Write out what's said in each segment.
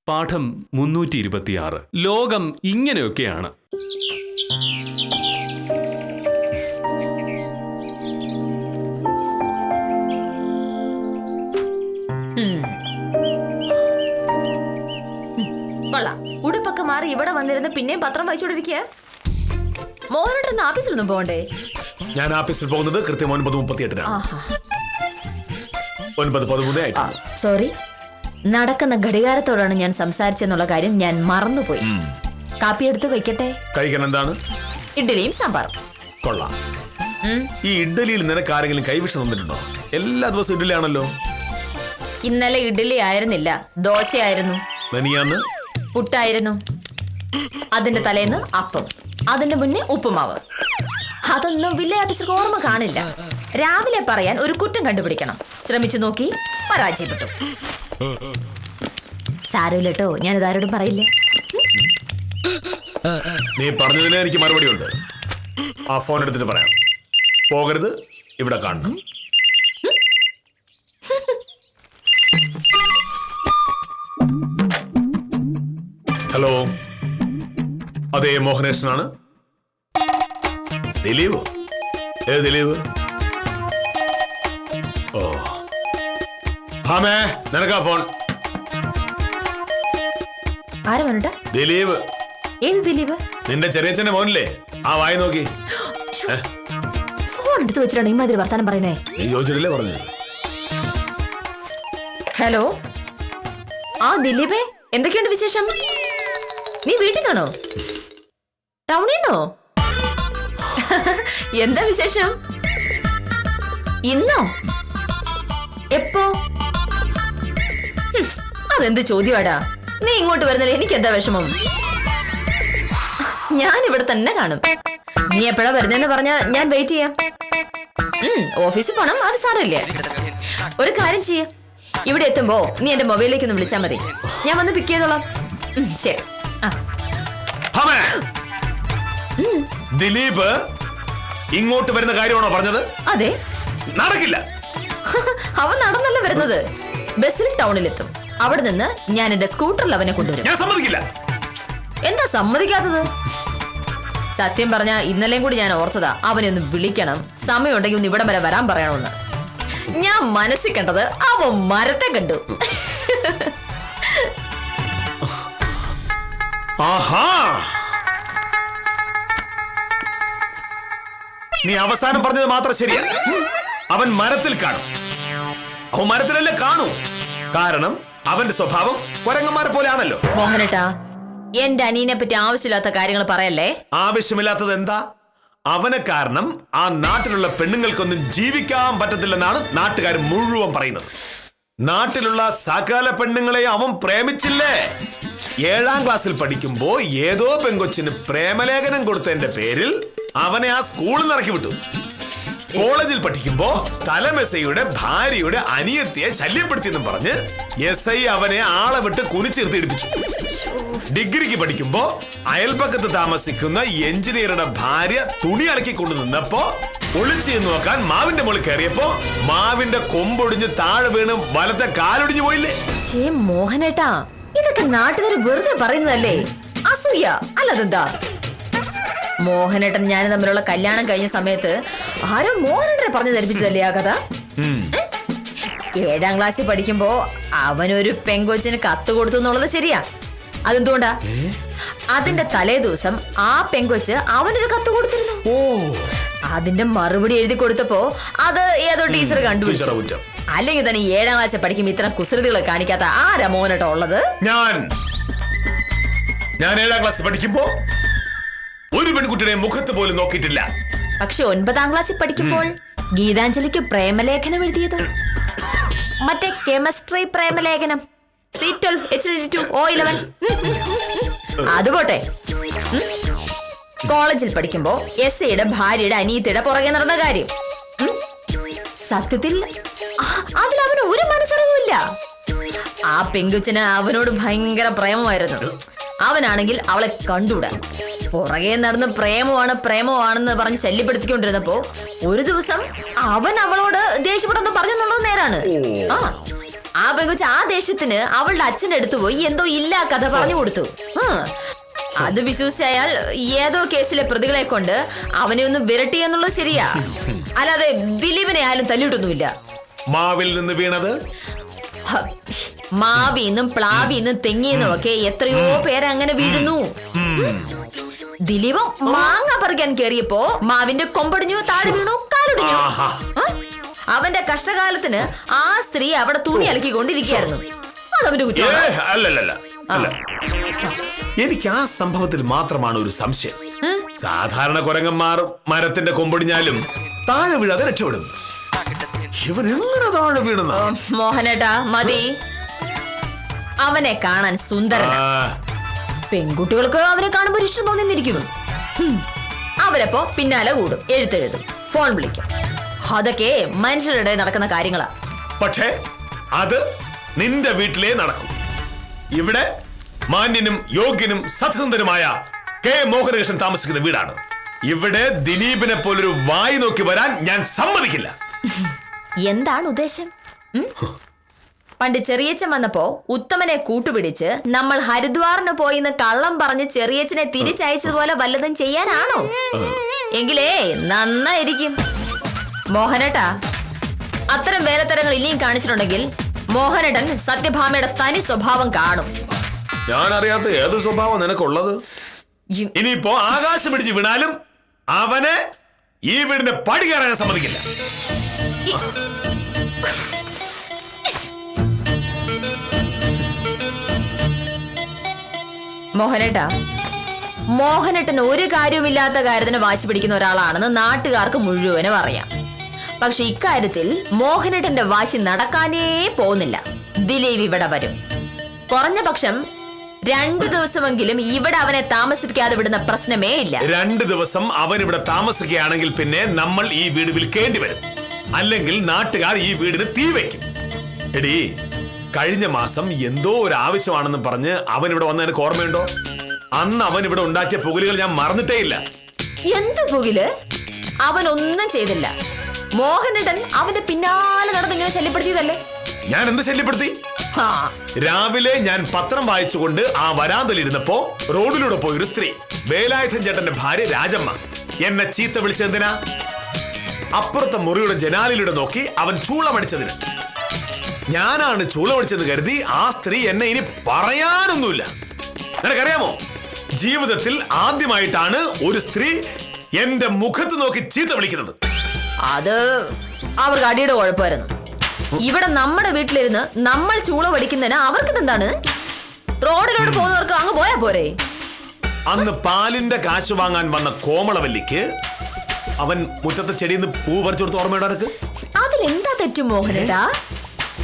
പാഠം 326. ലോകം ഇങ്ങനെയൊക്കെയാണ്. കൊള്ളാം. ഉടുപ്പൊക്കെ മാറി ഇവിടെ വന്നിരുന്ന് പിന്നെയും പത്രം വായിച്ചോണ്ടിരിക്കുക. മോഹനേട്ടൻ ഓഫീസിലൊന്നും പോകണ്ടേ? ഞാൻ ഓഫീസിൽ പോകുന്നത് കൃത്യം 9:38. 9:13 സോറി, നടക്കുന്ന ഘടികാരത്തോടാണ് ഞാൻ സംസാരിച്ചെന്നുള്ള കാര്യം ഞാൻ മറന്നുപോയി. കാപ്പി എടുത്ത് വെക്കട്ടെ? കഴിക്കാൻ എന്താണ്? ഇഡ്ഡലിയും സാമ്പാറും. കൊള്ളാം. ഈ ഇഡ്ഡലിയിൽ നിനക്ക് ആരെങ്കിലും കൈവിഷം തന്നിട്ടുണ്ടോ? എല്ലാ ദിവസവും ഇഡ്ഡലി ആണല്ലോ. ഇന്നലെ ഇഡ്ഡലി ആയിരുന്നില്ല, ദോശയായിരുന്നു. മെനിയാന്ന് പുട്ടായിരുന്നു. അതിന്റെ തലേന്ന് അപ്പം, അതിന്റെ മുന്നേ ഉപ്പുമാവ്. അതൊന്നും വില്ലേജ് ഓഫീസർക്ക് ഓർമ്മ കാണില്ല. രാവിലെ പറയാൻ ഒരു കുറ്റം കണ്ടുപിടിക്കണം. ശ്രമിച്ചു നോക്കി, പരാജയപ്പെട്ടു. സാരമില്ലട്ടോ, ഞാനിത് ആരോടും പറയില്ല. നീ പറഞ്ഞതിന് എനിക്ക് മറുപടി ഉണ്ട്. ആ ഫോൺ എടുത്തിട്ട് പറയാം. പോകരുത്, ഇവിടെ കാണണം. ഹലോ, അതെ, മോഹനേഷനാണ്. ദിലീപ്? ഏത് ദിലീപ്? ഓ, ഭാമേ, നിനക്കാ ഫോൺ. ആരാ പറഞ്ഞിട്ടാ? ദിലീപ്. ഏത് ദിലീപ്? നിന്റെ ചെറിയച്ഛന്റെ മോനില്ലേ? ആ വായി നോക്കി. ഫോൺ എടുത്ത് വെച്ചിട്ടാണ് ഇമാതിരി വർത്താനം പറയുന്നേ. നീ ചോദിച്ചിട്ടില്ലേ പറഞ്ഞത്? ഹലോ, ആ ദിലീപേ, എന്തൊക്കെയുണ്ട് വിശേഷം? നീ വീട്ടിൽ നിന്നാണോ? ടൗണിൽ നിന്നോ? എന്താ വിശേഷം? ഇന്നോ? എപ്പോ? അതെന്ത് ചോദ്യമാടാ? നീ ഇങ്ങോട്ട് വരുന്നില്ല, എനിക്ക് എന്താ വിഷമം? ഞാൻ ഇവിടെ തന്നെ കാണും. നീ എപ്പോഴാ വരുന്നതെന്ന് പറഞ്ഞാ ഞാൻ വെയിറ്റ് ചെയ്യാം. ഓഫീസിൽ പോണം, അത് സാരമില്ല. ഒരു കാര്യം ചെയ്യ, ഇവിടെ എത്തുമ്പോ നീ എന്റെ മൊബൈലിലേക്ക് ഒന്ന് വിളിച്ചാൽ മതി. ഞാൻ വന്ന് പിക്ക് ചെയ്തോളാം. ശരി. ദിലീപ് ഇങ്ങോട്ട് വരുന്ന കാര്യമാണോ പറഞ്ഞത്? അതെ. നടക്കില്ല. അവൻ നടന്നല്ല വരുന്നത്. ബസ്സിൽ ടൗണിലെത്തും. അവിടെ നിന്ന് ഞാൻ എന്റെ സ്കൂട്ടറിൽ അവനെ കൊണ്ടുവരും. ഞാൻ സമ്മതിക്കില്ല. എന്താ സമ്മതിക്കാത്തത്? സത്യം പറഞ്ഞ ഇന്നലെയും കൂടി ഞാൻ ഓർത്തതാ അവനെ ഒന്ന് വിളിക്കണം, സമയമുണ്ടെങ്കിൽ ഒന്ന് ഇവിടം വരെ വരാൻ പറയണമെന്ന്. ഞാൻ മനസ്സിൽ കണ്ടത് അവൻ മരത്തെ കണ്ടു. ആഹാ, നീ അവസാനം പറഞ്ഞത് മാത്രം ശരിയാ. അവൻ മരത്തിൽ കാണും. അവൻ മരത്തിലല്ലേ കാണൂ. കാരണം അവന്റെ സ്വഭാവം കുരങ്ങന്മാരെ പോലെയാണല്ലോ. മോഹനേട്ടാ, എന്റെ അനിയനെ പറ്റി ആവശ്യമില്ലാത്ത കാര്യങ്ങൾ പറയല്ലേ. ആവശ്യമില്ലാത്തത് എന്താ? അവനെ കാരണം ആ നാട്ടിലുള്ള പെണ്ണുങ്ങൾക്കൊന്നും ജീവിക്കാൻ പറ്റത്തില്ലെന്നാണ് നാട്ടുകാർ മുഴുവൻ പറയുന്നത്. നാട്ടിലുള്ള സകല പെണ്ണുങ്ങളെ അവൻ പ്രേമിച്ചില്ലേ? 7ാം ക്ലാസ്സിൽ പഠിക്കുമ്പോ ഏതോ പെങ്കൊച്ചിന് പ്രേമലേഖനം കൊടുത്തതിന്റെ പേരിൽ അവനെ ആ സ്കൂളിൽ നിന്ന് ഇറക്കി വിട്ടു. കോളേജിൽ പഠിക്കുമ്പോ സ്ഥലം എസ്ഐയുടെ ഭാര്യയുടെ അനിയത്തിയെ ശല്യപ്പെടുത്തിയെന്നും പറഞ്ഞ് എസ്ഐ അവനെ ആളെ വിട്ട് കുനിച്ചിരുത്തി ഇടിപ്പിച്ചു. ഡിഗ്രിക്ക് പഠിക്കുമ്പോ അയൽപക്കത്ത് താമസിക്കുന്ന എഞ്ചിനീയറുടെ ഭാര്യ തുണി അലക്കിക്കൊണ്ടു നിന്നപ്പോ ഒളിച്ചു നോക്കാൻ മാവിന്റെ മുകളിൽ കയറിയപ്പോ മാവിന്റെ കൊമ്പൊടിഞ്ഞ് താഴെ വീണ് വലത്തെ കാലൊടിഞ്ഞു പോയില്ലേ? മോഹനേട്ടാ, ഇതൊക്കെ നാട്ടുകാർ വെറുതെ പറയുന്നതല്ലേ. അസൂയ അല്ലതെന്താ? മോഹനേട്ടൻ ഞാനും തമ്മിലുള്ള കല്യാണം കഴിഞ്ഞ സമയത്ത് ആരോ മോഹനേട്ടനെ പറഞ്ഞു ധരിപ്പിച്ചതല്ലേ ആ കഥ? 7ാം ക്ലാസ്സിൽ പഠിക്കുമ്പോ അവനൊരു പെങ്കൊച്ചിന് കത്ത് കൊടുത്തു എന്നുള്ളത് ശരിയാ. അതെന്തുകൊണ്ടാ? അതിന്റെ തലേ ദിവസം ആ പെങ്കൊച്ച് അവനൊരു കത്ത് കൊടുത്തിരുന്നു. അതിന്റെ മറുപടി എഴുതി കൊടുത്തപ്പോ അത് ഏതോ ടീച്ചർ കണ്ടുപിടിച്ചു. അല്ലെങ്കിൽ തന്നെ 7ാം ക്ലാസ്സിൽ പഠിക്കുമ്പോ ഇത്തരം കുസൃതികളെ കാണിക്കാത്ത ആരാ മോഹനേട്ട ഉള്ളത്? ഞാൻ 7ാം ക്ലാസ്സിൽ പഠിക്കുമ്പോ ഒരു പെൺകുട്ടിയുടെ മുഖത്ത് പോലും നോക്കിയിട്ടില്ല. പക്ഷെ 9ാം ക്ലാസ്സിൽ പഠിക്കുമ്പോൾ ഗീതാഞ്ജലിക്ക് പ്രേമലേഖനം എഴുതിയത് മറ്റേ കെമിസ്ട്രി പ്രേമലേഖനം C12 H22 O11. അതുപോട്ടെ, കോളേജിൽ പഠിക്കുമ്പോ എസ്ഐയുടെ ഭാര്യയുടെ അനിയത്തിയുടെ പുറകെ നടന്ന കാര്യം. സത്യത്തിൽ അതിൽ അവന് ഒരു മനസ്സറിവില്ല. ആ പെങ്കുച്ചന് അവനോട് ഭയങ്കര പ്രേമമായിരുന്നു. അവനാണെങ്കിൽ അവളെ കണ്ടുകൂടാ. പുറകെ നടന്ന് പ്രേമമാണെന്ന് പറഞ്ഞ് ശല്യപ്പെടുത്തിക്കൊണ്ടിരുന്നപ്പോ ഒരു ദിവസം അവൻ അവളോട് ദേഷ്യപ്പെട്ടെന്ന് പറഞ്ഞെന്നുള്ളത് നേരാണ്. ആ പെങ്കൊച്ച് ആ ദേഷ്യത്തിന് അവളുടെ അച്ഛൻ്റെ അടുത്ത് പോയി എന്തോ ഇല്ലാ കഥ പറഞ്ഞു കൊടുത്തു. അത് വിശ്വസിച്ച അയാൾ ഏതോ കേസിലെ പ്രതികളെ കൊണ്ട് അവനെ ഒന്ന് വിരട്ടി എന്നുള്ളത് ശരിയാ. അല്ലാതെ ദിലീപിനെ ആയാലും തല്ലിയിട്ടൊന്നുമില്ല. മാവിൽ നിന്ന് വീണത് മാവിന്നും പ്ലാവിന്നും തെങ്ങിന്നും ഒക്കെ എത്രയോ പേര് അങ്ങനെ വീഴുന്നു. ദിലീപ് മാങ്ങ പറിക്കാൻ കേറിയപ്പോ മാവിന്റെ കൊമ്പടിഞ്ഞു, താഴെ വീണു, കാലൊടിഞ്ഞു. അവന്റെ കഷ്ടകാലത്തിന് ആ സ്ത്രീ അവിടെ തുണി അലക്കിക്കൊണ്ടിരിക്കുകയായിരുന്നു. അതവന്റെ അല്ലല്ല. എനിക്ക് ആ സംഭവത്തിൽ മാത്രമാണ് ഒരു സംശയം. സാധാരണ കുരങ്ങന്മാർ മരത്തിന്റെ കൊമ്പൊടിഞ്ഞാലും താഴെ വീഴാതെ രക്ഷപ്പെടും. ഇവൻ എങ്ങനെ താഴെ വീണെന്ന? മോഹനേട്ടാ മതി. അവനെ കാണാൻ സുന്ദരനാ. പെൺകുട്ടികൾക്ക് അവനെ കാണുമ്പോൾ ഇഷ്ടം തോന്നിന്നിരിക്കുന്നു. അവരപ്പോ പിന്നാലെ കൂടും, എഴുത്തെഴുതും, ഫോൺ വിളിക്കും. അതൊക്കെ മനുഷ്യരുടെ നടക്കുന്ന കാര്യങ്ങളാ. പക്ഷേ അത് നിന്റെ വീട്ടിലേ നടക്കും. ഇവിടെ മാന്യനും യോഗ്യനും സത്യസന്ധനുമായ കെ മോഹനകൃഷ്ണൻ താമസിക്കുന്ന വീടാണ്. ഇവിടെ ദിലീപിനെ പോലൊരു വായി നോക്കി വരാൻ ഞാൻ സമ്മതിക്കില്ല. എന്താണ് ഉദ്ദേശം? പണ്ട് ചെറിയച്ചൻ വന്നപ്പോ ഉത്തമനെ കൂട്ടുപിടിച്ച് നമ്മൾ ഹരിദ്വാറിന് പോയിന്ന് കള്ളം പറഞ്ഞ് ചെറിയച്ചനെ തിരിച്ചയച്ചതുപോലെ വല്ലതും ചെയ്യാനാണോ? എങ്കിലേ നന്നായിരിക്കും. മോഹനേട്ടാ, അത്തരം വേലത്തരങ്ങൾ ഇനിയും കാണിച്ചിട്ടുണ്ടെങ്കിൽ മോഹനേട്ടൻ സത്യഭാമയുടെ തനി സ്വഭാവം കാണും. ഞാൻ അറിയാത്ത ഏത് സ്വഭാവം നിനക്കുള്ളത്? ഇനിയിപ്പോ ആകാശം പിടിച്ച് വീണാലും അവനെ ഈ വീടിന്റെ പടി കയറാൻ സമ്മതിക്കില്ല. മോഹനേട്ടൻ ഒരു കാര്യവുമില്ലാത്ത കാര്യത്തിന് വാശി പിടിക്കുന്ന ഒരാളാണെന്ന് നാട്ടുകാർക്ക് മുഴുവനും അറിയാം. പക്ഷെ ഇക്കാര്യത്തിൽ മോഹനേട്ടന്റെ വാശി നടക്കാനേ പോകുന്നില്ല. ദിലീപ് ഇവിടെ വരും. കുറഞ്ഞ പക്ഷം 2 ദിവസമെങ്കിലും ഇവിടെ അവനെ താമസിപ്പിക്കാതെ വിടുന്ന പ്രശ്നമേ ഇല്ല. 2 ദിവസം അവൻ ഇവിടെ താമസിക്കുകയാണെങ്കിൽ പിന്നെ നമ്മൾ ഈ വീട് വിൽക്കേണ്ടി വരും. അല്ലെങ്കിൽ നാട്ടുകാർ ഈ വീടിന് തീ വയ്ക്കും. എടീ, കഴിഞ്ഞ മാസം എന്തോ ഒരു ആവശ്യമാണെന്ന് പറഞ്ഞ് അവൻ ഇവിടെ വന്ന എനിക്ക് ഓർമ്മയുണ്ടോ? അന്ന് അവൻ ഇവിടെ ഉണ്ടാക്കിയ പുകലുകൾ ഞാൻ മറന്നിട്ടേ ഇല്ല. എന്ത് പുകില്? അവനൊന്നും ചെയ്തില്ല. മോഹനേട്ടൻ അവന്റെ പിന്നാലെ നടന്നിങ്ങനെ ശല്യപ്പെടുത്തിയതല്ലേ? ഞാൻ എന്ത് ശല്യപ്പെടുത്തി? രാവിലെ ഞാൻ പത്രം വായിച്ചുകൊണ്ട് ആ വരാന്തലിരുന്നപ്പോ റോഡിലൂടെ പോയൊരു സ്ത്രീ, വേലായുധൻ ചേട്ടന്റെ ഭാര്യ രാജമ്മ, എന്നെ ചീത്ത വിളിച്ചെന്തിനാ? അപ്പുറത്തെ മുറിയുടെ ജനാലിലൂടെ നോക്കി അവൻ ചൂളമടിച്ചതിന്. ഞാനാണ് ചൂളമടിച്ചെന്ന് കരുതി ആ സ്ത്രീ എന്നെ ഇനി പറയാനൊന്നുമില്ല. നിനക്കറിയാമോ, ജീവിതത്തിൽ ആദ്യമായിട്ടാണ് ഒരു സ്ത്രീ എന്റെ മുഖത്ത് നോക്കി ചീത്ത വിളിക്കുന്നത്. അത് അവർക്ക് അടിയുടെ കുഴപ്പമായിരുന്നു. ഇവിടെ നമ്മുടെ വീട്ടിലിരുന്ന് നമ്മൾ ചൂള പഠിക്കുന്നതിന് അവർക്ക് എന്താണ്? റോഡിലോട്ട് പോകുന്നവർക്ക് അങ്ങ് പോയാ പോരെ? അന്ന് പാലിന്റെ കാശ് വാങ്ങാൻ വന്ന കോമളവല്ലിക്ക് അവൻ മുറ്റത്തെ ചെടിയിൽ പൂ പറിച്ചു കൊടുത്ത് ഓർമ്മയുടെ നിനക്ക്? അതിലെന്താ തെറ്റും മോഹനേട്ടാ?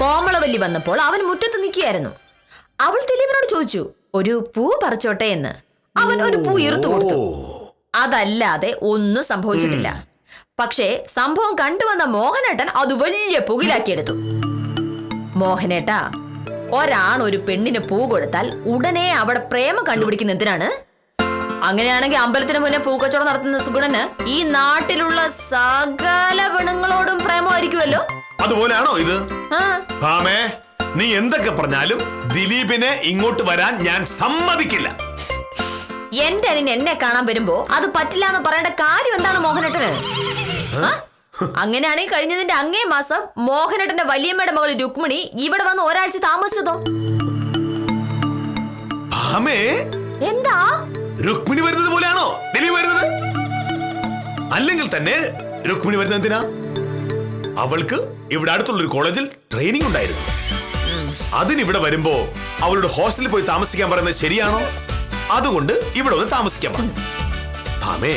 കോമളവല്ലി വന്നപ്പോൾ അവൻ മുറ്റത്ത് നിൽക്കുകയായിരുന്നു. അവൾ ദിലീപിനോട് ചോദിച്ചു, ഒരു പൂ പറിച്ചോട്ടെ എന്ന്. അവൻ ഒരു പൂ ഇറുത്തു കൊടുത്തു. അതല്ലാതെ ഒന്നും സംഭവിച്ചിട്ടില്ല. പക്ഷേ സംഭവം കണ്ടുവന്ന മോഹനേട്ടൻ അത് വലിയ പുകിലാക്കിയെടുത്തു. മോഹനേട്ടാ, ഒരാൺ ഒരു പെണ്ണിന് പൂ കൊടുത്താൽ ഉടനെ അവിടെ പ്രേമം കണ്ടുപിടിക്കുന്ന എന്തിനാണ്? അങ്ങനെയാണെങ്കിൽ അമ്പലത്തിന് മുന്നേ പൂക്കച്ചവടം നടത്തുന്ന സുഗുണന് ഈ നാട്ടിലുള്ള സകല പെണ്ണുങ്ങളോടും പ്രേമമായിരിക്കുമല്ലോ. അതുപോലെയാണോ ഇത്? ഭാമേ, നീ എന്തൊക്കെ പറഞ്ഞാലും ദിലീപിനെ ഇങ്ങോട്ട് വരാൻ ഞാൻ സമ്മതിക്കില്ല. എന്റെ അനിയൻ എന്നെ കാണാൻ വരുമ്പോ അത് പറ്റില്ല എന്ന് പറയേണ്ട കാര്യം എന്താണ് മോഹനേട്ടന്? അങ്ങനെയാണെങ്കിൽ കഴിഞ്ഞതിന്റെ അങ്ങേ മാസം മോഹനേട്ടന്റെ വല്യമ്മയുടെ മകൾ രുക്മിണി ഇവിടെ വന്ന് ഒരാഴ്ച താമസിച്ചതോ? എന്താ രുക്മിണി വരുന്നത് പോലെയാണോ ദിലീപ് വരുന്നത്? അല്ലെങ്കിൽ തന്നെ രുക്മിണി വരുന്നത് എന്തിനാ? അവൾക്ക് ഇവിടെ അടുത്തുള്ള ഒരു കോളേജിൽ ട്രെയിനിങ് ഉണ്ടായിരുന്നു. അതിനിവിടെ വരുമ്പോ അവളുടെ ഹോസ്റ്റലിൽ പോയി താമസിക്കാൻ പറയുന്നത് ശരിയാണോ? അതുകൊണ്ട് ഇവിടെ വന്ന് താമസിക്കാൻ പറഞ്ഞു. ഭാമേ,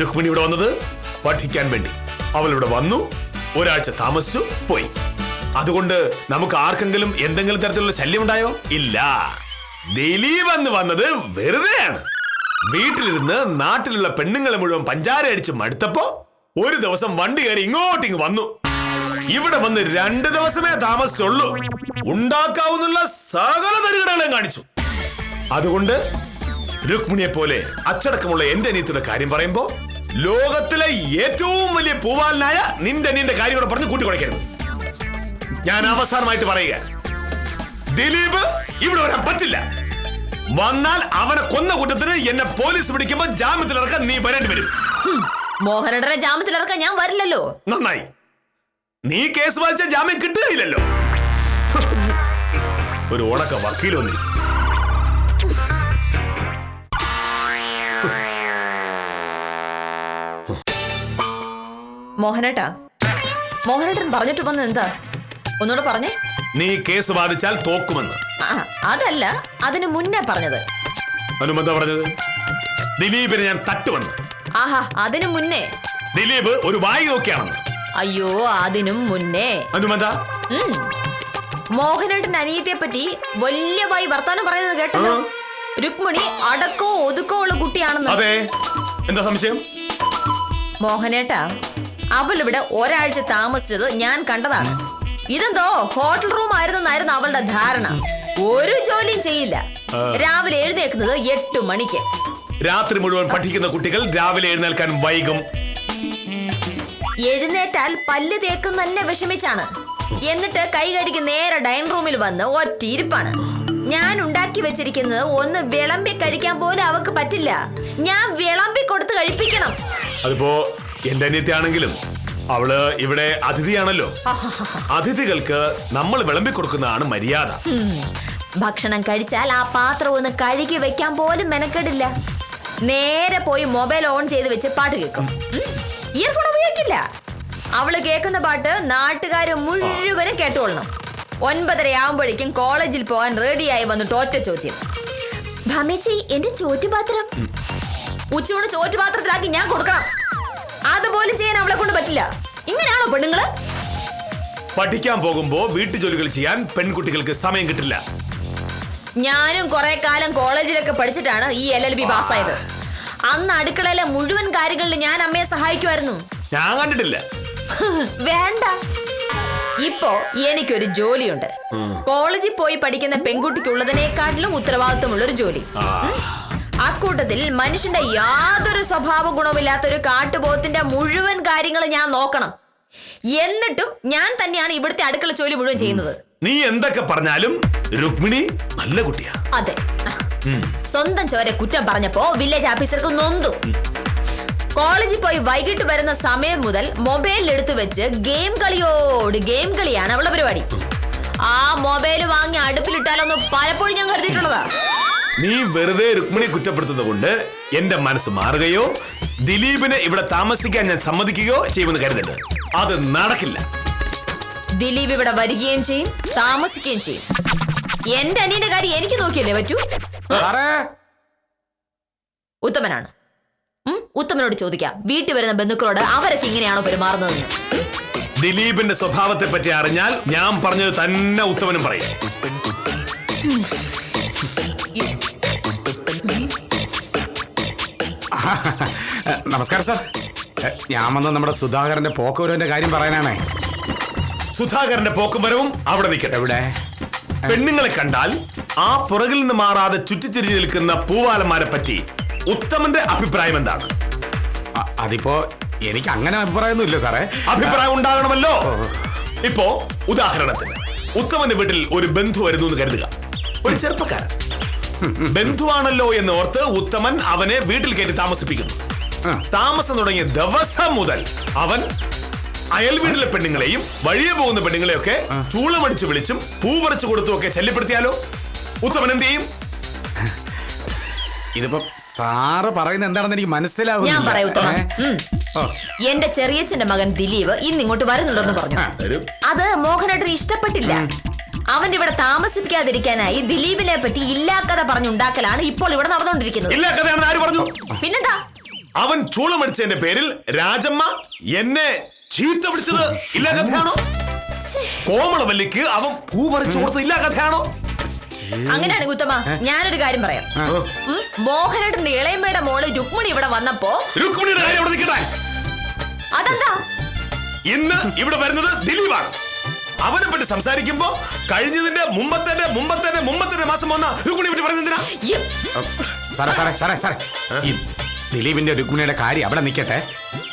രുക്മിണി ഇവിടെ വന്നത് പഠിക്കാൻ വേണ്ടി. അവൾ ഇവിടെ വന്നു, ഒരാഴ്ച താമസിച്ചു, പോയി. അതുകൊണ്ട് നമുക്ക് ആർക്കെങ്കിലും എന്തെങ്കിലും തരത്തിലുള്ള ശല്യം ഉണ്ടായോ? ഇല്ല. ദിലീപ് എന്ന് വന്നത് വെറുതെയാണ്. വീട്ടിലിരുന്ന് നാട്ടിലുള്ള പെണ്ണുങ്ങളെ മുഴുവൻ പഞ്ചാര അടിച്ച് മടുത്തപ്പോ ഒരു ദിവസം വണ്ടി കയറി ഇങ്ങോട്ടിങ് വന്നു. ഇവിടെ വന്ന് 2 ദിവസമേ താമസിച്ചുള്ളൂ. ഉണ്ടാക്കാവുന്ന സകല തരികടകളെയും കാണിച്ചു. അതുകൊണ്ട് രുക്മിണിയെ പോലെ അച്ചടക്കമുള്ള എന്റെ അനിയത്തിയുടെ കാര്യം പറയുമ്പോ ലോകത്തിലെ ഏറ്റവും വലിയ പൂവാലനായ നിന്റെ അനിയന്റെ കാര്യം കൂടെ പറഞ്ഞ് കൂട്ടിക്കുഴയ്ക്കരുത്. ഞാൻ അവസാനമായിട്ട് പറയുക, ദിലീപ് ഇവിടെ വരാൻ പറ്റില്ല. വന്നാൽ അവനെ കൊന്ന കൂട്ടത്തിന് എന്നെ പോലീസ് പിടിക്കുമ്പോ ജാമ്യത്തിലിറക്കാൻ നീ വരേണ്ടി വരും. മോഹനേട്ടനെ ജാമ്യത്തിലിറക്കാൻ ഞാൻ വരില്ലല്ലോ. നന്നായി, നീ കേസ് വായിച്ച ജാമ്യം കിട്ടുകയില്ലല്ലോ. ഒരു ഉണക്ക വക്കീൽ വന്നി. മോഹനേട്ടൻ പറഞ്ഞിട്ട് വന്നത് എന്താ? ഒന്നുകൂടെ പറഞ്ഞേ. നീ കേസ് വാദിച്ചാൽ തോക്കുമെന്ന്. അതല്ല, അതിന് മുന്നേ പറഞ്ഞത്. അനുമന്ത പറഞ്ഞത് ദിലീപിനെ ഞാൻ തട്ടുവന്ന്. ആഹാ, അതിനു മുന്നേ ദിലീപ് ഒരു വായി നോക്കിയാണെന്ന്. അയ്യോ, അതിനും മുന്നേ അനുമന്ത മോഹനേട്ടന്റെ അനിയത്തെ പറ്റി വലിയവായി വർത്താനം പറയുന്നത് കേട്ടല്ലോ. രുക്മിണി അടക്കോ ഒതുക്കോ ഉള്ള കുട്ടിയാണെന്ന്. അതെ, എന്താ സംശയം? മോഹനേട്ടാ, അവളിവിടെ ഒരാഴ്ച താമസിച്ചത് ഞാൻ കണ്ടതാണ്. ഇതെന്തോ ഹോട്ടൽ റൂം ആയിരുന്നെന്നായിരുന്നു അവളുടെ ധാരണ. ഒരു ജോലിയും ചെയ്യില്ല. രാവിലെ എഴുന്നേക്കുന്നത് 8 മണിക്ക്. രാത്രി മുഴുവൻ പഠിക്കുന്ന കുട്ടികൾ രാവിലെ എഴുന്നേൽക്കാൻ വൈകും. എഴുന്നേറ്റാൽ പല്ല് തേക്കും തന്നെ വിഷമിച്ചാണ്. എന്നിട്ട് കൈ കഴുകി നേരെ ഡൈനിങ് റൂമിൽ വന്ന് ഒറ്റയിരിപ്പാണ്. ഞാൻ ഉണ്ടാക്കി വെച്ചിരിക്കുന്നത് ഒന്ന് വിളമ്പി കഴിക്കാൻ പോലും അവക്ക് പറ്റില്ല. ഞാൻ വിളമ്പി കൊടുത്ത് കഴിപ്പിക്കണം. അതിപ്പോ എന്റെ അനിയത്തിയാണെങ്കിലും അവള് ഇവിടെ അതിഥിയാണല്ലോ. അതിഥികൾക്ക് നമ്മൾ വിളമ്പി കൊടുക്കുന്നതാണ് മര്യാദ. ഭക്ഷണം കഴിച്ചാൽ ആ പാത്രം ഒന്ന് കഴുകി വെക്കാൻ പോലും മെനക്കെടില്ല. നേരെ പോയി മൊബൈൽ ഓൺ ചെയ്ത് വെച്ച് പാട്ട് കേൾക്കും. ഇയർഫോൺ ഉപയോഗിക്കില്ല. അവള് കേൾക്കുന്ന പാട്ട് നാട്ടുകാര് മുഴുവനും കേട്ടുകൊള്ളണം. 9:30 ആവുമ്പോഴേക്കും കോളേജിൽ പോകാൻ റെഡിയായി വന്നിട്ട് ഒറ്റ ചോദ്യം: ഭമേച്ചി, എന്റെ ചോറ്റുപാത്രം. ഉച്ചയൂണ് ചോറ്റുപാത്രത്തിലാക്കി ഞാൻ കൊടുക്കണം. അതുപോലും ചെയ്യാൻ അവളെ കൊണ്ട് പറ്റില്ല. ഇങ്ങനെയാണോ പെണ്ണുങ്ങള്? പഠിക്കാൻ പോകുമ്പോ വീട്ടു ജോലികൾ ചെയ്യാൻ പെൺകുട്ടികൾക്ക് സമയം കിട്ടില്ല. ഞാനും കുറെ കാലം കോളേജിലൊക്കെ പഠിച്ചിട്ടാണ് ഈ LLB പാസ്സായത്. അന്ന് അടുക്കളയിലെ മുഴുവൻ കാര്യങ്ങളിൽ ഞാൻ അമ്മയെ സഹായിക്കുമായിരുന്നു. ഞാൻ കണ്ടിട്ടില്ല. വേണ്ട, ഇപ്പോ എനിക്കൊരു ജോലിയുണ്ട്. കോളേജിൽ പോയി പഠിക്കുന്ന പെൺകുട്ടിക്കുള്ളതിനേക്കാട്ടിലും ഉത്തരവാദിത്വമുള്ള ഒരു ജോലി. അക്കൂട്ടത്തിൽ മനുഷ്യന്റെ യാതൊരു സ്വഭാവ ഗുണമില്ലാത്തൊരു കാട്ടുപോത്തിന്റെ മുഴുവൻ കാര്യങ്ങൾ ഞാൻ നോക്കണം. എന്നിട്ടും ഞാൻ തന്നെയാണ് ഇവിടുത്തെ അടുക്കള ജോലി മുഴുവൻ ചെയ്യുന്നത്. നീ എന്തൊക്കെ പറഞ്ഞാലും രുക്മിണി നല്ല കുട്ടിയാ. അതെ, സ്വന്തം ചോരെ കുറ്റം പറഞ്ഞപ്പോ വില്ലേജ് ഓഫീസർക്ക് നൊന്തു. കോളേജിൽ പോയി വൈകിട്ട് വരുന്ന സമയം മുതൽ മൊബൈലിൽ എടുത്തു വെച്ച് ഗെയിം കളിയാണ് അവളുടെ പരിപാടി. ആ മൊബൈൽ വാങ്ങി അടുപ്പിലിട്ടാലൊന്ന് പലപ്പോഴും ഞാൻ കരുതിയിട്ടുള്ളതാ. നീ വെറുതെ രുക്മിണി കുറ്റപ്പെടുത്തുന്നത് കൊണ്ട് എന്റെ മനസ്സ് മാറുകയോ ദിലീപിനെ ഇവിടെ താമസിക്കാൻ ഞാൻ സമ്മതിക്കുകയോ ചെയ്യുമെന്ന് കരുതരുത്. അത് നടക്കില്ല. ദിലീപ് ഇവിടെ വരികയും ചെയ്യും, താമസിക്കുകയും ചെയ്യും. എന്റെ അനിയന്റെ കാര്യം എനിക്ക് നോക്കിയല്ലേ പറ്റൂ. ഉത്തമനാണ്. ഉത്തമനോട് ചോദിക്കാം, വീട്ടിൽ വരുന്ന ബന്ധുക്കളോട് അവരൊക്കെ ഇങ്ങനെയാണോ പെരുമാറുന്നതെന്ന്. ദിലീപിന്റെ സ്വഭാവത്തെ പറ്റി അറിഞ്ഞാൽ ഞാൻ പറഞ്ഞത് തന്നെ ഉത്തമനും പറയും. നമസ്കാരം സാർ, ഞാൻ വന്ന് നമ്മുടെ സുധാകരന്റെ പോക്കുവരവിന്റെ കാര്യം പറയാനാണേ. സുധാകരന്റെ പോക്കും വരവും അവിടെ നിൽക്കട്ടെ. എവിടെ? പെണ്ണുങ്ങളെ കണ്ടാൽ ആ പുറകിൽ നിന്ന് മാറാതെ ചുറ്റിത്തിരിഞ്ഞു നിൽക്കുന്ന പൂവാലന്മാരെ പറ്റി ഉത്തമന്റെ അഭിപ്രായം എന്താണ്? അതിപ്പോ എനിക്ക് അങ്ങനെ അഭിപ്രായമൊന്നും ഇല്ല സാറേ. അഭിപ്രായം ഉണ്ടാകണമല്ലോ. ഇപ്പോ ഉദാഹരണത്തിന് ഉത്തമന്റെ വീട്ടിൽ ഒരു ബന്ധു വരുന്നു എന്ന് കരുതുക. ഒരു ചെറുപ്പക്കാരൻ ബന്ധുവാണല്ലോ എന്ന് ഓർത്ത് ഉത്തമൻ അവനെ വീട്ടിൽ കയറ്റി താമസിപ്പിക്കുന്നു. താമസം തുടങ്ങിയ ദിവസം മുതൽ അവൻ അയൽ വീട്ടിലെ പെണ്ണുങ്ങളെയും വഴിയെ പോകുന്ന പെണ്ണുങ്ങളെയൊക്കെ ചൂളമടിച്ച് വിളിച്ചും പൂ പറിച്ചു കൊടുത്തും ഒക്കെ ശല്യപ്പെടുത്തിയാലോ ഉത്തമൻ എന്ത് ചെയ്യും? ഇതിപ്പോ സാറ് പറയുന്നത് എന്താണെന്ന് എനിക്ക് മനസ്സിലാവും. ഞാൻ പറയാം ഉത്തമ. എന്റെ ചെറിയച്ഛന്റെ മകൻ ദിലീപ് ഇന്നിങ്ങോട്ട് വരുന്നുണ്ടെന്ന് പറഞ്ഞു. അത് മോഹനേട്ടന് ഇഷ്ടപ്പെട്ടില്ല. അവന്റെ ഇവിടെ താമസിപ്പിക്കാതിരിക്കാനായി ദിലീപിനെ പറ്റി ഇല്ലാക്കഥ പറഞ്ഞുണ്ടാക്കലാണ് ഇപ്പോൾ ഇവിടെ നടന്നുകൊണ്ടിരിക്കുന്നത്. ഇല്ലാക്കഥയാണെന്ന് ആര് പറഞ്ഞു? പിന്നെന്താ? അവൻ ചൂളമടിച്ചതിന്റെ പേരിൽ രാജമ്മ എന്നെ ചീത്ത പിടിച്ചത് ഇല്ലാക്കഥയാണോ? കോമളവല്ലിക്ക് അവൻ പൂ പറിച്ചു കൊടുത്തത് ഇല്ലാക്കഥയാണോ? അങ്ങനെയാണെങ്കിൽ ഉത്തമ, ഞാനൊരു കാര്യം പറയാം. മോഹനേട്ടന്റെ ഇളയമ്മയുടെ മോള് രുക്മിണി ഇവിടെ വന്നപ്പോ രുക്മിണിയുടെ കാര്യം അവിടെ നിൽക്കട്ടെ. അതെന്താ? ഇന്ന് ഇവിടെ വരുന്നത് ദിലീപാണ്. അവനെ പറ്റി സംസാരിക്കുമ്പോ കഴിഞ്ഞതിന്റെ മുമ്പത്തെ മാസം വന്ന രുക്മിണിയെ പറ്റി പറയുന്നതിനാ? സാറേ ഈ ദിലീപിന്റെ രുക്മിണിയുടെ കാര്യം അവിടെ നിൽക്കട്ടെ.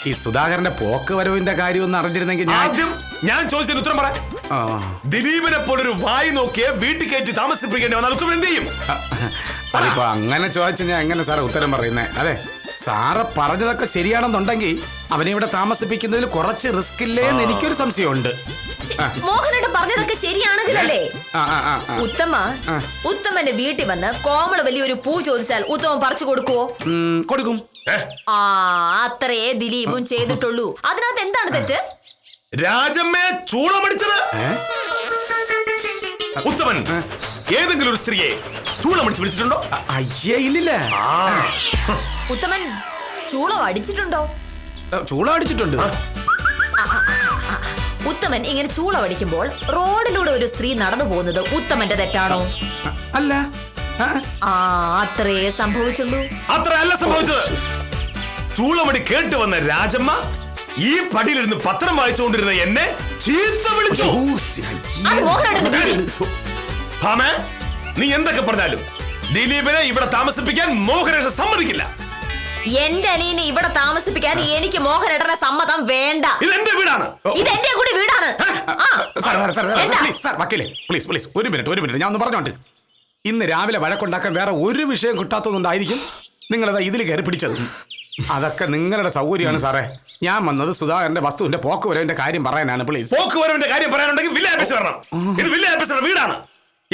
ഈ സുധാകരന്റെ പോക്ക് വരവിന്റെ കാര്യം ഒന്ന് അറിഞ്ഞിരുന്നെങ്കിൽ ആദ്യം ഞാൻ ചോദിച്ചതിന് ഉത്തരം പറ. ദിലീപിനെ പോലൊരു വായി നോക്കിയ വീട്ടിൽ കയറ്റി താമസിപ്പിക്കേണ്ടി വന്നാൽ ഉത്തമൻ എന്ത് ചെയ്യും? അതിപ്പോ അങ്ങനെ ചോദിച്ചാൽ ഞാൻ എങ്ങനെ സാറേ ഉത്തരം പറയുന്നേ? അതെ, സാറ് പറഞ്ഞതൊക്കെ ശരിയാണെന്നുണ്ടെങ്കിൽ അവനെ ഇവിടെ താമസിപ്പിക്കുന്നതിൽ കുറച്ച് റിസ്ക് ഇല്ലേ എന്ന് എനിക്കൊരു സംശയമുണ്ട്. മോഹനേട്ടൻ പറഞ്ഞതൊക്കെ ശരിയാണെങ്കിലല്ലേ ഉത്തമന്റെ വീട്ടിൽ വന്ന് കോമള് വലിയൊരു പൂ ചോദിച്ചാൽ ഉത്തമൻ പറിച്ചു കൊടുക്കുവോ? കൊടുക്കും. അത്രയേ ദിലീപും ചെയ്തിട്ടുള്ളൂ. അതിനകത്ത് എന്താണ് തെറ്റ്? രാജമ്മയെ ചൂളമടിച്ചത് ഉത്തമൻ ഏതെങ്കിലും ഒരു സ്ത്രീയെ ചൂളമടിച്ച് വിളിച്ചിട്ടുണ്ടോ? അയ്യേ, ഇല്ലില്ല. ഉത്തമൻ ചൂളം അടിച്ചിട്ടുണ്ടോ? ചൂളം അടിച്ചിട്ടുണ്ട്. ഉത്തമൻ ഇങ്ങനെ ചൂളം അടിക്കുമ്പോൾ റോഡിലൂടെ ഒരു സ്ത്രീ നടന്നു പോകുന്നത് ഉത്തമന്റെ തെറ്റാണോ? അല്ല. അത്രേ സംഭവിച്ചുള്ളൂ. അത്രയല്ല സംഭവിച്ചത്. ചൂളമടി കേട്ട് വന്ന രാജമ്മ ഈ പടിയിലിരുന്ന് പത്രം വായിച്ചുകൊണ്ടിരുന്ന എന്നെ ചീത്ത വിളിച്ചു. ഭാമേ, നീ എന്തൊക്കെ പറഞ്ഞാലും ദിലീപിനെ ഇവിടെ താമസിപ്പിക്കാൻ മോഹനേട്ടൻ സമ്മതിക്കില്ല. എന്റെ അനിയനെ ഇവിടെ താമസിപ്പിക്കാൻ എനിക്ക് മോഹനേട്ടന്റെ സമ്മതം വേണ്ട. ഇതെന്റെ വീടാണ്. ഇതെന്റെ കൂടി വീടാണ്. പ്ലീസ് ഒരു മിനിറ്റ് ഞാൻ ഒന്ന് പറഞ്ഞോണ്ട്. ഇന്ന് രാവിലെ വഴക്കുണ്ടാക്കാൻ വേറെ ഒരു വിഷയം കിട്ടാത്തതുകൊണ്ടായിരിക്കും നിങ്ങളതാ ഇതിൽ കയറി പിടിച്ചത്. അതൊക്കെ നിങ്ങളുടെ സൗകര്യമാണ് സാറേ. ഞാൻ വന്നത് സുധാകരന്റെ വസ്തുവിന്റെ പോക്കുവരവിന്റെ കാര്യം പറയാനാണ്. പ്ലീസ്. പോക്കുവരവിന്റെ കാര്യം പറയാനുണ്ടെങ്കിൽ വില്ലേജ് ഓഫീസർ വരണം. ഇത് വില്ലേജ് ഓഫീസറുടെ വീടാണ്.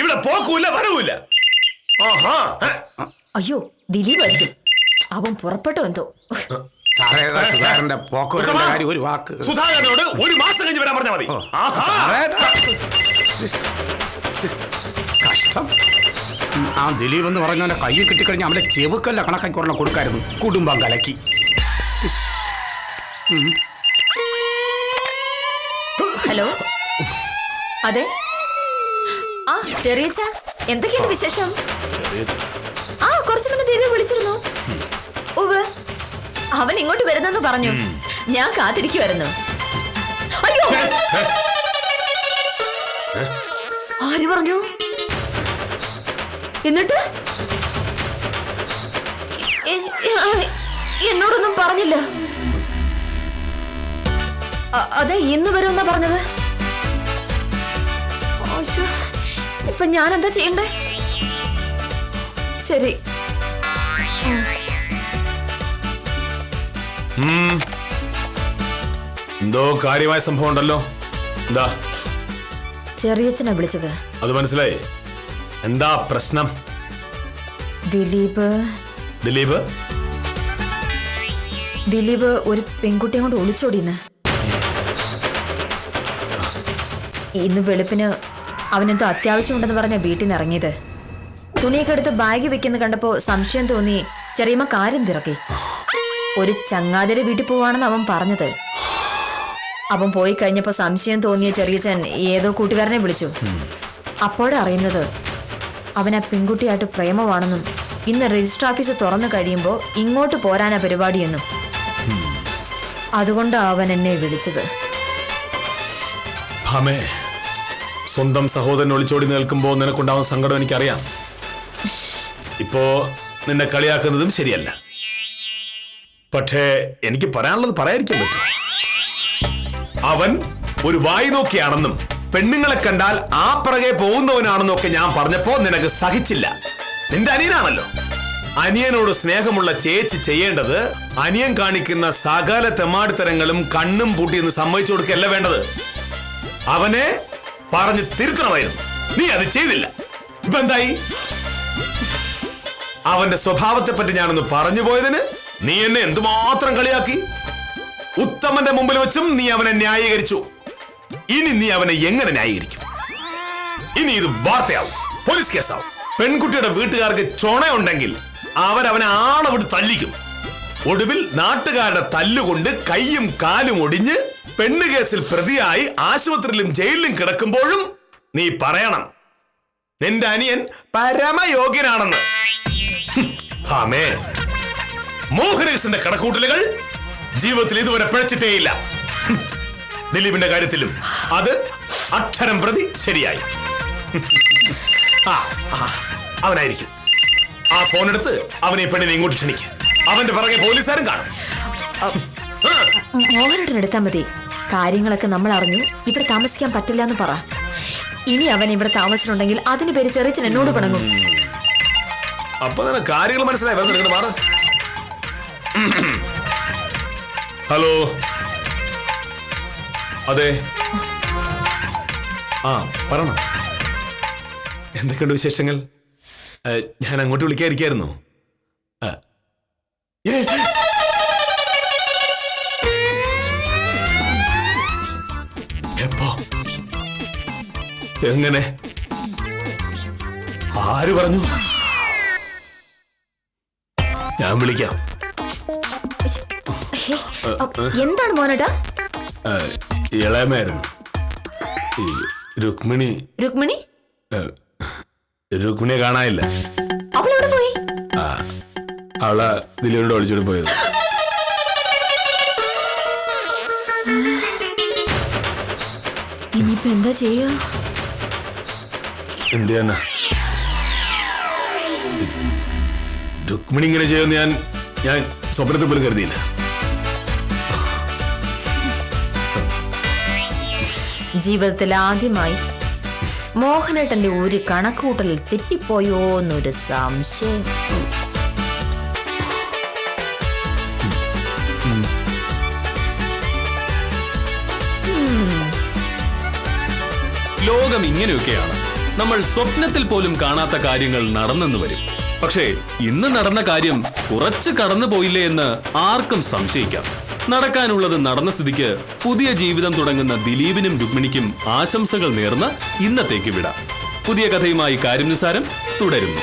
ഇവിടെ പോക്കുമില്ല വരവുമില്ല. അയ്യോ, ദിലീപ് അവൻ പുറപ്പെട്ടോ എന്തോ. സാറേ, സുധാകരന്റെ പോക്കുവരവിന്റെ കാര്യം ഒരു വാക്ക്. സുധാകരനോട് ഒരു മാസം കഴിഞ്ഞ് വരാൻ പറഞ്ഞാൽ മതി. കഷ്ടം. ആ ദിലീപ് എന്ന് പറഞ്ഞവന്റെ കയ്യിൽ കിട്ടിക്കഴിഞ്ഞാൽ അവന്റെ ചെവുക്കല്ല കണക്കാക്കി ഒരെണ്ണം കൊടുക്കായിരുന്നു. കുടുംബം കലക്കി. ഹലോ, അതെ. ചെറിയച്ച, എന്തൊക്കെയുണ്ട് വിശേഷം? കുറച്ചു മുന്നേ ദേവി വിളിച്ചിരുന്നു. അവൻ ഇങ്ങോട്ട് വരുന്നെന്ന് പറഞ്ഞു. ഞാൻ കാത്തിരിക്കുവായിരുന്നു. അയ്യോ, ആര് പറഞ്ഞു? എന്നിട്ട് എന്നോടൊന്നും പറഞ്ഞില്ല. അതെ, ഇന്ന് വരുമെന്നാ പറഞ്ഞത്. ഇപ്പൊ ഞാൻ എന്താ ചെയ്യണ്ടേ? ശരി. എന്തോ കാര്യമായ സംഭവം ഉണ്ടല്ലോ. എന്താ? ചെറിയച്ഛനെ വിളിച്ചത്. അത് മനസ്സിലായി. എന്താ പ്രശ്നം? ദിലീപ് ഒരു പെൺകുട്ടിയെ കൊണ്ട് ഒളിച്ചോടിന്ന്. ഇന്ന് വെളുപ്പിന് അവനെന്തോ അത്യാവശ്യമുണ്ടെന്ന് പറഞ്ഞ വീട്ടിൽ നിന്ന് ഇറങ്ങിയത്. തുണിയൊക്കെ എടുത്ത് ബാഗ് വെക്കുന്ന കണ്ടപ്പോ സംശയം തോന്നി ചെറിയമ്മ കാര്യം തിരക്കി. ഒരു ചങ്ങാതിയുടെ വീട്ടിൽ പോവാണെന്ന് അവൻ പറഞ്ഞത്. അവൻ പോയി കഴിഞ്ഞപ്പോ സംശയം തോന്നിയ ചെറിയച്ഛൻ ഏതോ കൂട്ടുകാരനെ വിളിച്ചു. അപ്പോഴറിയുന്നത് അവൻ ആ പെൺകുട്ടിയായിട്ട് പ്രേമമാണെന്നും ഇന്ന് രജിസ്റ്റർ ഓഫീസ് തുറന്നു കഴിയുമ്പോൾ ഇങ്ങോട്ട് പോരാനാ പരിപാടിയെന്നും. അതുകൊണ്ടാണ് അവൻ എന്നെ വിളിച്ചത്. സ്വന്തം സഹോദരൻ ഒളിച്ചോടി നിൽക്കുമ്പോൾ നിനക്കുണ്ടാവുന്ന സങ്കടം എനിക്കറിയാം. ഇപ്പോ നിന്നെ കളിയാക്കുന്നതും ശരിയല്ല. പക്ഷേ എനിക്ക് പറയാനുള്ളത് പറയാതിരിക്കാൻ പറ്റും. അവൻ ഒരു വായി നോക്കിയാണെന്നും പെണ്ണുങ്ങളെ കണ്ടാൽ ആ പിറകെ പോകുന്നവനാണെന്നും ഒക്കെ ഞാൻ പറഞ്ഞപ്പോ നിനക്ക് സഹിച്ചില്ല. നിന്റെ അനിയനാണല്ലോ. അനിയനോട് സ്നേഹമുള്ള ചേച്ചി ചെയ്യേണ്ടത് അനിയൻ കാണിക്കുന്ന സകല തെമ്മാടിത്തരങ്ങളും കണ്ണും പൂട്ടിയെന്ന് സമ്മതിച്ചു കൊടുക്കല്ല വേണ്ടത്. അവനെ പറഞ്ഞ് തിരുത്തണമായിരുന്നു. നീ അത് ചെയ്തില്ല. ഇപ്പൊ എന്തായി? അവന്റെ സ്വഭാവത്തെ പറ്റി ഞാനൊന്ന് പറഞ്ഞു പോയതിന് നീ എന്നെ എന്തുമാത്രം കളിയാക്കി. ഉത്തമന്റെ മുമ്പിൽ വെച്ചും നീ അവനെ ന്യായീകരിച്ചു. ഇനി നീ അവനെ എങ്ങനെ ന്യായീകരിക്കും? ഇനി ഇത് വാർത്തയാവും, പോലീസ് കേസാവും. പെൺകുട്ടിയുടെ വീട്ടുകാർക്ക് ചൊണയുണ്ടെങ്കിൽ അവരവനെ ആളവിട്ട് തല്ലിക്കും. ഒടുവിൽ നാട്ടുകാരുടെ തല്ലുകൊണ്ട് കൈയും കാലും ഒടിഞ്ഞ് പെണ്ണ് കേസിൽ പ്രതിയായി ആശുപത്രിയിലും ജയിലിലും കിടക്കുമ്പോഴും നീ പറയണം നിന്റെ അനിയൻ പരമയോഗ്യനാണെന്ന്. മോഹനേഷിന്റെ കണക്കൂട്ടലുകൾ ജീവിതത്തിൽ ഇതുവരെ പിഴച്ചിട്ടേയില്ല. ദിലീപിന്റെ കാര്യത്തിലും അത് അക്ഷരം പ്രതി ശരിയായി. അവനായിരിക്കും. ആ ഫോൺ എടുത്ത് അവനെ പെണ്ണിനെ ഇങ്ങോട്ട് ക്ഷണിക്കുക. അവന്റെ പിറകെ പോലീസുകാരും കാണും. മോഹനേട്ടൻ എടുത്താൽ മതി. കാര്യങ്ങളൊക്കെ നമ്മൾ അറിഞ്ഞു. ഇവിടെ താമസിക്കാൻ പറ്റില്ല എന്ന് പറ. ഇനി അവൻ ഇവിടെ താമസിച്ചിട്ടുണ്ടെങ്കിൽ അതിന് പേര് ചെറിയച്ഛൻ എന്നോട് പിണങ്ങും. അപ്പൊ തന്നെ കാര്യങ്ങൾ മനസ്സിലായി. വന്നിട്ട് മാറ്. ഹലോ, അതെ, ആ പറയണം. എന്തൊക്കെയുണ്ട് വിശേഷങ്ങൾ? ഞാൻ അങ്ങോട്ട് വിളിക്കാതിരിക്കായിരുന്നു. എപ്പോ? എങ്ങനെ? ആര് പറഞ്ഞു? ഞാൻ വിളിക്കാം. എന്താണ് മോനേട്ടാ? ഇളയമായിരുന്നു രുക്മിണി. രുക്മിണി? രുക്മിണിയെ കാണാനില്ല. അവളെവിടെ പോയി? അവളെ ദിലീപിനോട് ഒളിച്ചോടി പോയത്. ഇനിയിപ്പോ എന്താ ചെയ്യാ? എന്ത് ചെയ്യാനാ? രുക്മിണി ഇങ്ങനെ ചെയ്യുമെന്ന് ഞാൻ സ്വപ്നത്തിൽ പോലും കരുതിയില്ല. ജീവിതത്തിൽ ആദ്യമായി മോഹനേട്ടന്റെ ഒരു കണക്കുകൂട്ടലിൽ തെറ്റിപ്പോയോ എന്നൊരു സംശയം. ലോകം ഇങ്ങനെയൊക്കെയാണ്. നമ്മൾ സ്വപ്നത്തിൽ പോലും കാണാത്ത കാര്യങ്ങൾ നടന്നെന്ന് വരും. പക്ഷേ ഇന്ന് നടന്ന കാര്യം കുറച്ച് കടന്നു പോയില്ലേ എന്ന് ആർക്കും സംശയിക്കാം. നടക്കാനുള്ളത് നടന്ന സ്ഥിതിക്ക് പുതിയ ജീവിതം തുടങ്ങുന്ന ദിലീപിനും രുക്മിണിക്കും ആശംസകൾ നേർന്ന് ഇന്നത്തേക്ക് വിടാം. പുതിയ കഥയുമായി കാര്യം നിസാരം തുടരുന്നു.